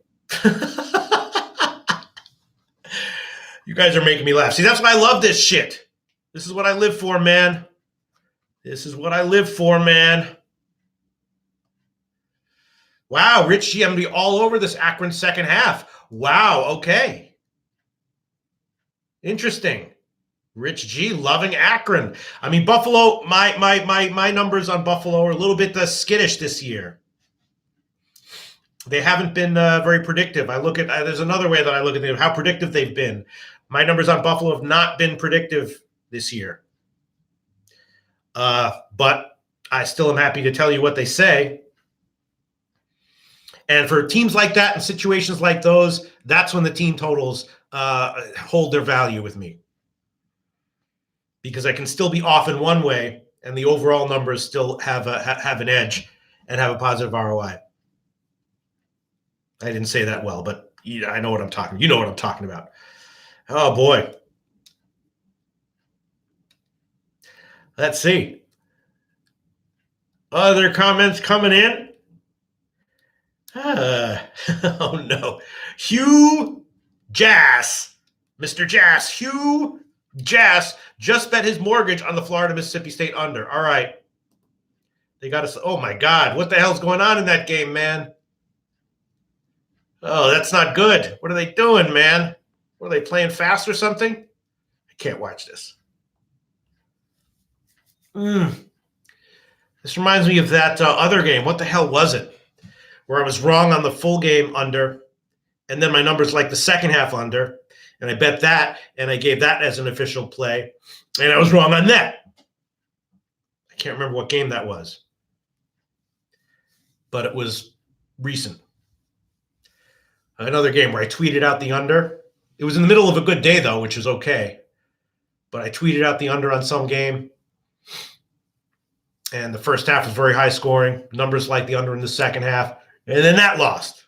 You guys are making me laugh. See, that's why I love this shit. This is what I live for, man. This is what I live for, man. Wow, Rich GMB all over this Akron second half. Wow, okay. Interesting. Rich G loving Akron. I mean, Buffalo, my numbers on Buffalo are a little bit skittish this year. They haven't been very predictive. I look at there's another way that I look at them, how predictive they've been. My numbers on Buffalo have not been predictive this year. But I still am happy to tell you what they say. And for teams like that and situations like those, that's when the team totals hold their value with me. Because I can still be off in one way, and the overall numbers still have an edge and have a positive ROI. I didn't say that well, but I know what I'm talking. You know what I'm talking about. Oh boy. Let's see. Other comments coming in. Oh no. Hugh Jass. Mr. Jass. Hugh Jass just bet his mortgage on the Florida Mississippi State under. All right. They got us. Oh my God. What the hell's going on in that game, man? Oh, that's not good. What are they doing, man? What, are they playing fast or something? I can't watch this. This reminds me of that other game. What the hell was it? Where I was wrong on the full game under, and then my numbers like the second half under, and I bet that, and I gave that as an official play, and I was wrong on that. I can't remember what game that was, but it was recent. Another game where I tweeted out the under. It was in the middle of a good day, though, which is okay. But I tweeted out the under on some game. And the first half was very high scoring. Numbers like the under in the second half. And then that lost.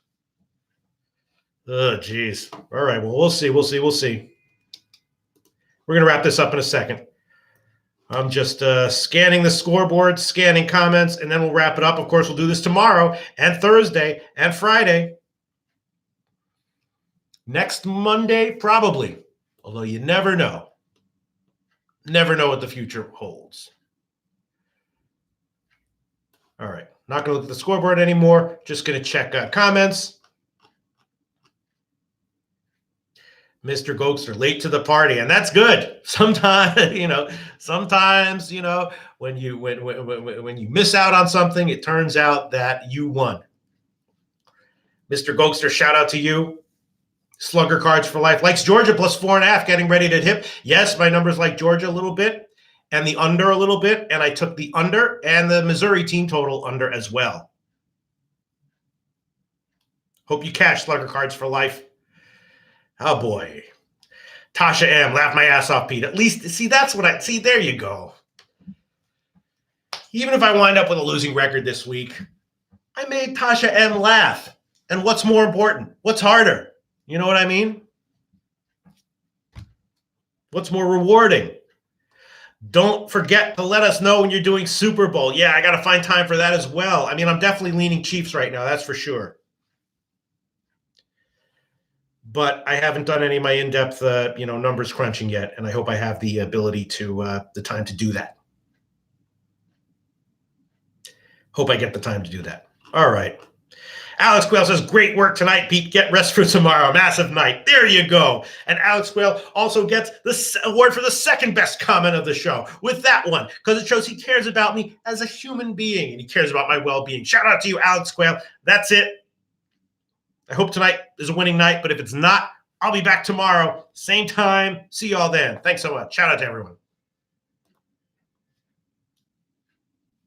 Oh, geez. All right, well, we'll see. We're going to wrap this up in a second. I'm just scanning the scoreboard, scanning comments, and then we'll wrap it up. Of course, we'll do this tomorrow and Thursday and Friday. Next Monday, probably. Although you never know. Never know what the future holds. All right. Not going to look at the scoreboard anymore. Just going to check comments. Mr. Gokster, late to the party, and that's good. Sometimes, when you miss out on something, it turns out that you won. Mr. Gokster, shout out to you. Slugger cards for life. Likes Georgia plus 4.5, getting ready to hit. Yes, my numbers like Georgia a little bit and the under a little bit, and I took the under and the Missouri team total under as well. Hope you cash Slugger cards for life. Oh, boy. Tasha M. Laugh my ass off, Pete. At least, see, that's what see, there you go. Even if I wind up with a losing record this week, I made Tasha M. laugh. And what's more important? What's harder? You know what I mean? What's more rewarding? Don't forget to let us know when you're doing Super Bowl. Yeah, I got to find time for that as well. I mean, I'm definitely leaning Chiefs right now. That's for sure. But I haven't done any of my in-depth, numbers crunching yet, and I hope I have the ability to, the time to do that. Hope I get the time to do that. All right. Alex Quayle says, great work tonight, Pete. Get rest for tomorrow. Massive night. There you go. And Alex Quayle also gets the award for the second best comment of the show with that one, because it shows he cares about me as a human being, and he cares about my well-being. Shout out to you, Alex Quayle. That's it. I hope tonight is a winning night, but if it's not, I'll be back tomorrow. Same time. See you all then. Thanks so much. Shout out to everyone.